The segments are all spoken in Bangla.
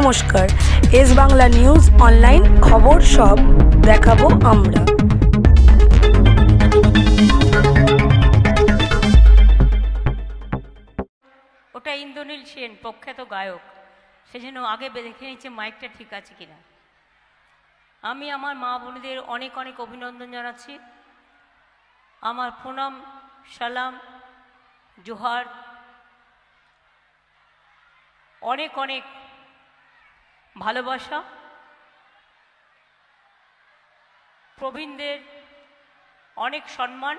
নমস্কার, এস বাংলা নিউজ অনলাইন খবর সব দেখাবো আমরা। ওটা ইন্দ্রনীল সেন, প্রখ্যাত গায়ক, সেজন্য আগে দেখে নিচ্ছে মাইকটা ঠিক আছে কিনা। আমি আমার মা বোনেদের অনেক অনেক অভিনন্দন জানাচ্ছি। আমার প্রণাম, সালাম, জোহার, অনেক অনেক ভালোবাসা। প্রবীণদের অনেক সম্মান,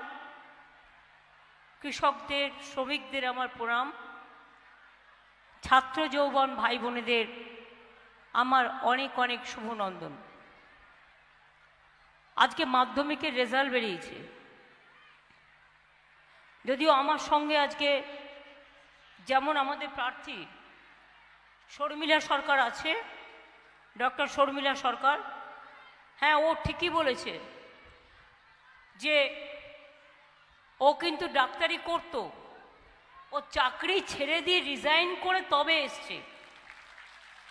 কৃষকদের, শ্রমিকদের আমার প্রণাম, ছাত্র যৌবন ভাই বোনেদের আমার অনেক অনেক শুভনন্দন। আজকে মাধ্যমিকের রেজাল্ট বেরিয়েছে, যদিও আমার সঙ্গে আজকে যেমন আমাদের প্রার্থী শর্মিলা সরকার আছে, ডক্টর শর্মিলা সরকার, হ্যাঁ ও ঠিকই বলেছে যে ও কিন্তু ডাক্তারি করতো, ও চাকরি ছেড়ে দিয়ে রিজাইন করে তবে এসছে।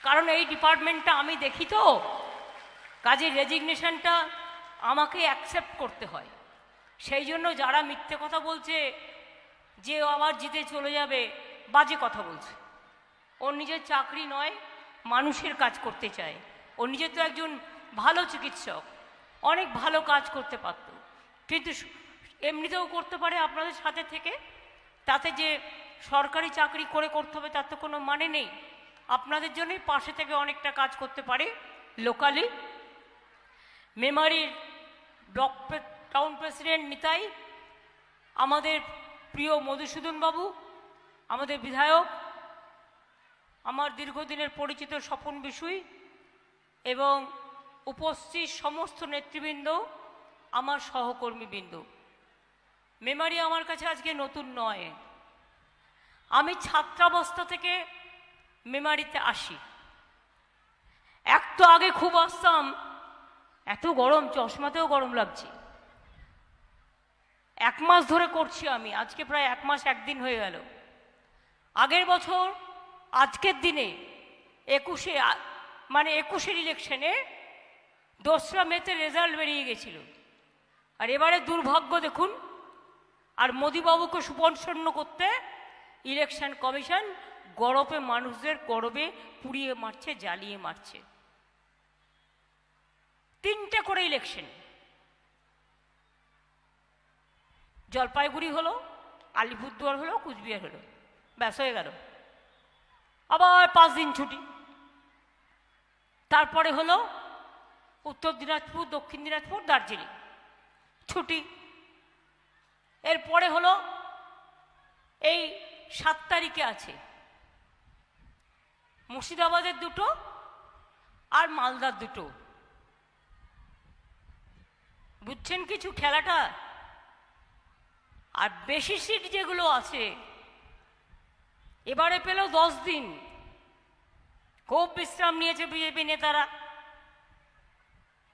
কারণ এই ডিপার্টমেন্টটা আমি দেখি তো, কাজে রেজিগনেশনটা আমাকে অ্যাকসেপ্ট করতে হয়। সেই জন্য যারা মিথ্যে কথা বলছে যে আবার জিতে চলে যাবে, বাজে কথা বলছে। ওর নিজের চাকরি নয়, মানুষের কাজ করতে চায়। ও নিজে তো একজন ভালো চিকিৎসক, অনেক ভালো কাজ করতে পারত, কিন্তু এমনিতেও করতে পারে আপনাদের সাথে থেকে। তাতে যে সরকারি চাকরি করে করতে হবে তার তো কোনো মানে নেই। আপনাদের জন্যই পাশে থেকে অনেকটা কাজ করতে পারে লোকালি। মেমারির ব্লক টাউন প্রেসিডেন্ট নিতাই, আমাদের প্রিয় মধুসূদন বাবু, আমাদের বিধায়ক, আমার দীর্ঘদিনের পরিচিত স্বপন বিষয় এবং উপস্থিত সমস্ত নেতৃবৃন্দ, আমার সহকর্মীবৃন্দ। মেমারি আমার কাছে আজকে নতুন নয়। আমি ছাত্রাবস্থা থেকে মেমারিতে আসি। একটু আগে খুব আসতাম, এত গরম, চশমাতেও গরম লাগছে। 1 মাস ধরে করছি আমি, আজকে প্রায় 1 মাস 1 দিন হয়ে গেল। আগের বছর আজকের দিনে 21-এর ইলেকশনে 2রা মেতে রেজাল্ট বেরিয়ে গেছিল। আর এবারে দুর্ভাগ্য দেখুন, আর মোদিবাবুকে সুপর্ষণ্য করতে ইলেকশন কমিশন গরপে মানুষদের গরবে পুড়িয়ে মারছে, জ্বালিয়ে মারছে। 3টে করে ইলেকশন, জলপাইগুড়ি হলো, আলিপুরদুয়ার হলো, কুচবিহার হলো, ব্যাস হয়ে গেল। আবার 5 দিন ছুটি। তারপরে হলো উত্তর দিনাজপুর, দক্ষিণ দিনাজপুর, দার্জিলিং, ছুটি। এরপরে হলো এই 7 তারিখে আছে মুর্শিদাবাদের 2টো আর মালদার 2টো। বুঝছেন কিছু খেলাটা? আর বেশি সিট যেগুলো আছে এবারে পেল 10 দিন। খুব বিশ্রাম নিয়েছে বিজেপি নেতারা।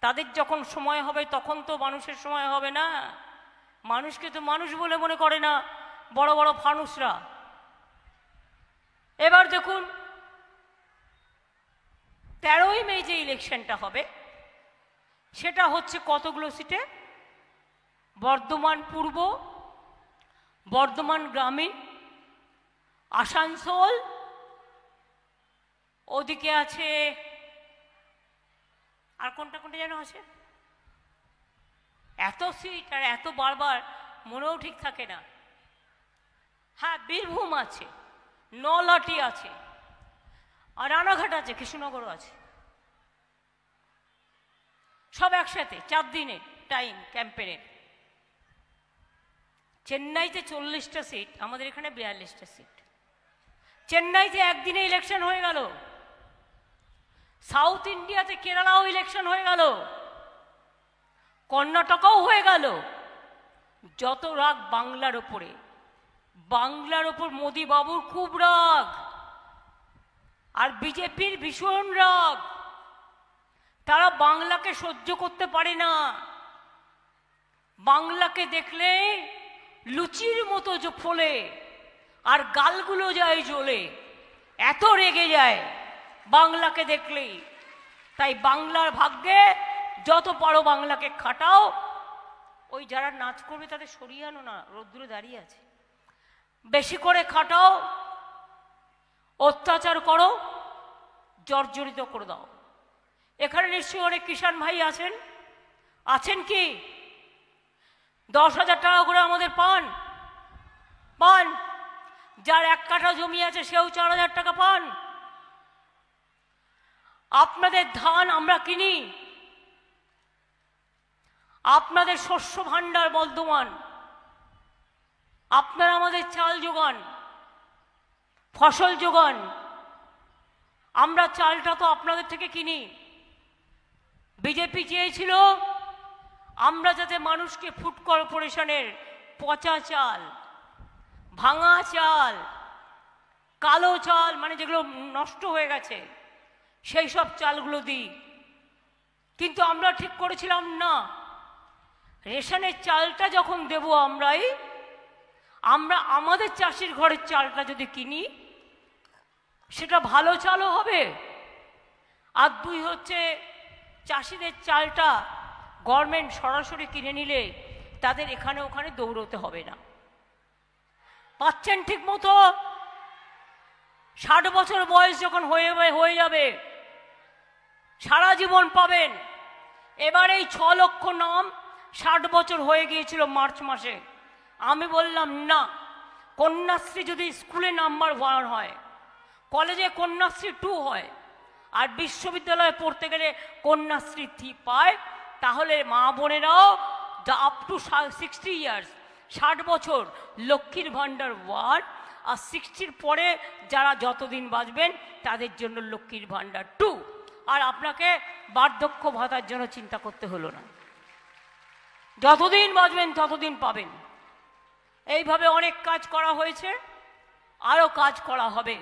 তাদের যখন সময় হবে তখন তো মানুষের সময় হবে না। মানুষকে তো মানুষ বলে মনে করে না বড় বড় ফানুসরা। এবার দেখুন 13ই মে যে ইলেকশনটা হবে সেটা হচ্ছে কতগুলো সিটে? বর্ধমান পূর্ব, বর্ধমান গ্রামীণ, আসানসোল, ওদিকে আছে আর কোনটা কোনটা যেন আছে। এত সিট আর এত বারবার মনেও ঠিক থাকে না। হ্যাঁ, বীরভূম আছে, নলাটি আছে, আর রানাঘাট আছে, কৃষ্ণনগরও আছে। সব একসাথে 4 দিনের টাইম ক্যাম্পেনের। চেন্নাইতে 40টা সিট, আমাদের এখানে 42টা সিট। চেন্নাইতে একদিনে ইলেকশন হয়ে গেল। সাউথ ইন্ডিয়াতে কেরালাও ইলেকশন হয়ে গেল, কর্ণাটকাও হয়ে গেল। যত রাগ বাংলার ওপরে, বাংলার ওপর মোদি বাবুর খুব রাগ, আর বিজেপির ভীষণ রাগ। তারা বাংলাকে সহ্য করতে পারে না। বাংলাকে দেখলে লুচির মতো ফোলে আর গালগুলো যায় জ্বলে, এত রেগে যায়। বাংলাকে দেখলেই। তাই বাংলার ভাগ্যে যত পারো বাংলাকে খাটাও। ওই যারা নাচ করবে তাদের সরিয়ে আনো না, রোদ্দুরে দাঁড়িয়ে আছে। বেশি করে খাটাও, অত্যাচার করো, জর্জরিত করে দাও। এখানে নিশ্চয়ই অনেক কিষাণ ভাই আছেন, আছেন কি? 10,000 টাকা করে আমাদের পান। যার 1 কাঠা জমি আছে সেও 4,000 টাকা পান। আপনাদের ধান আমরা কিনি, আপনাদের শস্য ভাণ্ডার বর্ধমান, আপনারা আমাদের চাল যোগান, ফসল যোগান। আমরা চালটা তো আপনাদের থেকে কিনি। বিজেপি চেয়েছিল আমরা যাতে মানুষকে ফুড কর্পোরেশনের পচা চাল, ভাঙা চাল, কালো চাল, মানে যেগুলো নষ্ট হয়ে গেছে, সেই সব চালগুলো দিই। কিন্তু আমরা ঠিক করেছিলাম না, রেশনের চালটা যখন দেব আমরা আমাদের চাষির ঘরের চালটা যদি কিনি সেটা ভালো চালও হবে। আর 2 হচ্ছে চাষিদের চালটা গভর্নমেন্ট সরাসরি কিনে নিলে তাদের এখানে ওখানে দৌড়তে হবে না। পাচ্ছেন ঠিক মতো? 60 বছর বয়স যখন হয়ে যাবে সারা জীবন পাবেন। এবার এই 6 লক্ষ নাম 60 বছর হয়ে গিয়েছিল মার্চ মাসে। আমি বললাম না, কন্যাশ্রী যদি স্কুলে নাম্বার 1 হয়, কলেজে কন্যাশ্রী 2 হয়, আর বিশ্ববিদ্যালয়ে পড়তে গেলে কন্যাশ্রী 3 পায়, তাহলে মা বোনেরাও আপ টু 60 ইয়ার্স, 60 বছর লক্ষ্মীর ভাণ্ডার 1, আর 60-র পরে যারা যতদিন বাঁচবেন তাদের জন্য লক্ষ্মীর ভাণ্ডার 2। আর আপনাকে বার্ধক্য ভাতার জন্য চিন্তা করতে হলো না, যতদিন বাঁচবেন ততদিন পাবেন। এইভাবে অনেক কাজ করা হয়েছে, আরো কাজ করা হবে।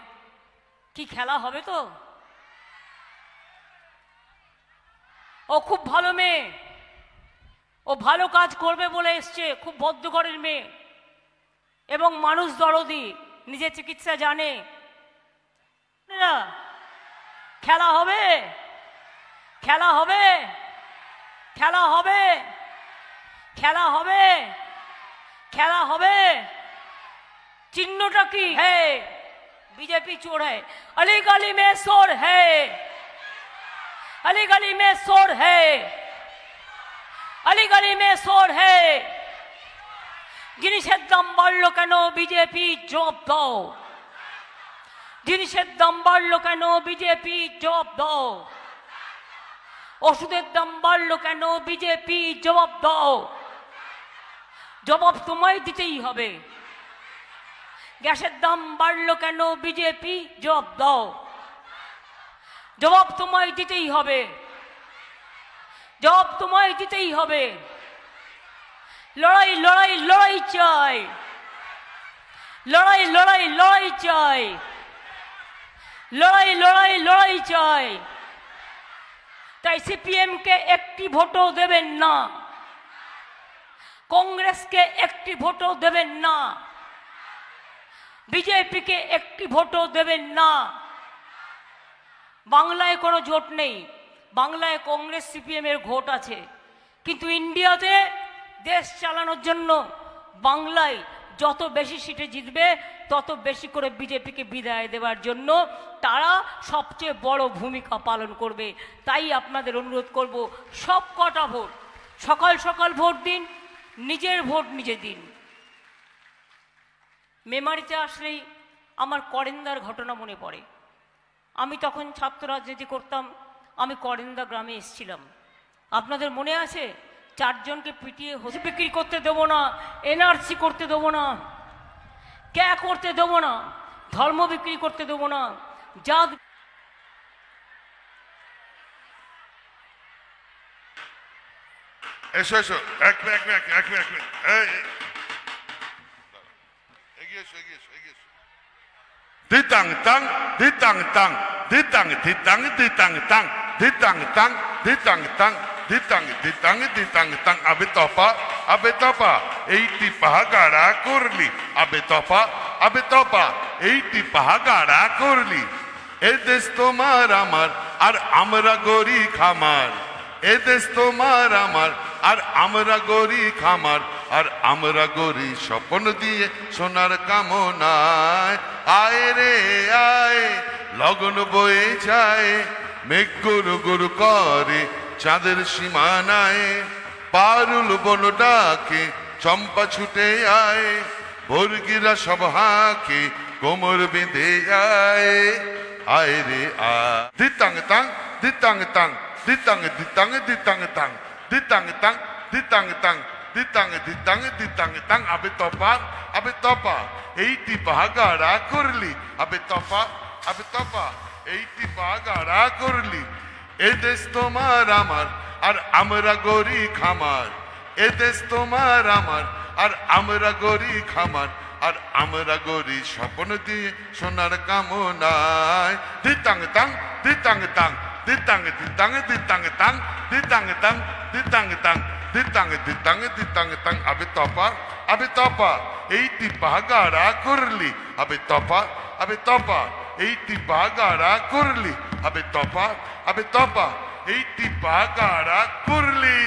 কি খেলা হবে তো? ও খুব ভালো মেয়ে, ও ভালো কাজ করবে বলে এসছে, খুব ভদ্রঘরের মেয়ে এবং মানুষ দরদি, নিজের চিকিৎসা জানে। খেলা হবে, খেলা হবে, খেলা হবে, খেলা হবে, খেলা হবে। চিহ্নটা কি? হ্যাঁ, बीजेपी चोर है, अली गली में शोर है, अली गली में शोर है, अली गली में शोर है। জিনিসের দাম বাড়লো কেন? বিজেপি জবাব দাও। জিনিসের দাম বাড়লো কেন? বিজেপি জবাব দাও। ওষুধের দাম বাড়লো কেন? বিজেপি জবাব দাও। জবাব তোমায় দিতেই হবে। গ্যাসের দাম বাড়লো কেন? বিজেপি জবাব দাও। জবাব তোমায় দিতেই হবে, জবাব তোমায় দিতেই হবে। লড়াই লড়াই লড়াই চাই, লড়াই লড়াই লড়াই চাই, লড়াই লড়াই লড়াই চাই। তাই সিপিএম কে একটি ভোটও দেবেন না, কংগ্রেসকে একটি ভোটও দেবেন না, বিজেপিকে একটি ভোটও দেবেন না। বাংলায় কোনো জোট নেই, বাংলায় কংগ্রেস সিপিএম এর ভোট আছে, কিন্তু ইন্ডিয়াতে দেশ চালানোর জন্য বাংলায় যত বেশি সিটে জিতবে তত বেশি করে বিজেপিকে বিদায় দেওয়ার জন্য তারা সবচেয়ে বড় ভূমিকা পালন করবে। তাই আপনাদের অনুরোধ করব, সব কটা ভোট সকাল সকাল ভোট দিন, নিজের ভোট নিজে দিন। মেমারিতে আসলেই আমার করেন্দার ঘটনা মনে পড়ে। আমি তখন ছাত্র রাজনীতি করতাম, আমি করেন্দা গ্রামে এসেছিলাম। আপনাদের মনে আছে? 4 জনকে পিটিয়ে হোসি বিক্রি করতে দেবো না, এনআরসি করতে দেবো না, ক্যা করতে দেবো না, ধর্ম বিক্রি করতে দেবো না, জাত। এসো এসো, এক মিনিট এগিয়ে এসো, এগিয়ে এসো, এগিয়ে এসো। দিতাং তাং দিতাং তাং দিতাং দিতাং দিতাং তাং দিতাং তাং দিতাং তাং দিতাং দিতাং দিতাং তাং। আবে তপা এইটি পাহাগাড়া করলি, আবে তপা এইটি পাহাগাড়া করলি। এ দেশ তোমার আমার আর আমরা গরি খামার, এ দেশ তোমার আমার আর আমরা গরি খামার, আর আমরা গরি স্বপ্ন দিয়ে সোনার কামনায়। আয় রে আয় লগন বয়ে যায়, মেঘ গুরু গুরু করে চাঁদের সীমানায়, পারুল বন ডাকে চম্পা ছুটে আয়, বর্গিরা সব হাঁকে কোমর বেঁধে যায়। আয় রে আয় দিতাং তাং দিতাং তাং দিতাং দিতাং দিতাং তাং দিতাং তাং দিতাং তাং দিতাং দিতাং দিতাং তাং। আবে তপা এইটি বাগাড়া করলি, আবে তপা এইটি বাগাড়া করলি। এ দেশ তোমার আমার আর আমরা গরি খামার, এ দেশ তোমার আমার আর আমরা গরি খামার, আর আমরা গরি স্বপ্ন দিয়ে সোনার কামনায়। দিতাং তাং দিতাং তাং দিতাং দিতাং দিতাং তাং দিতাং তাং দিতাং তাং দিতাং দিতাং দিতাং তাং। আবে তপা এইটি বাগাড়া করলি, আবে তপা এইটি বাগাড়া করলি, আবে তপা এইটি বাগাড়া করলি।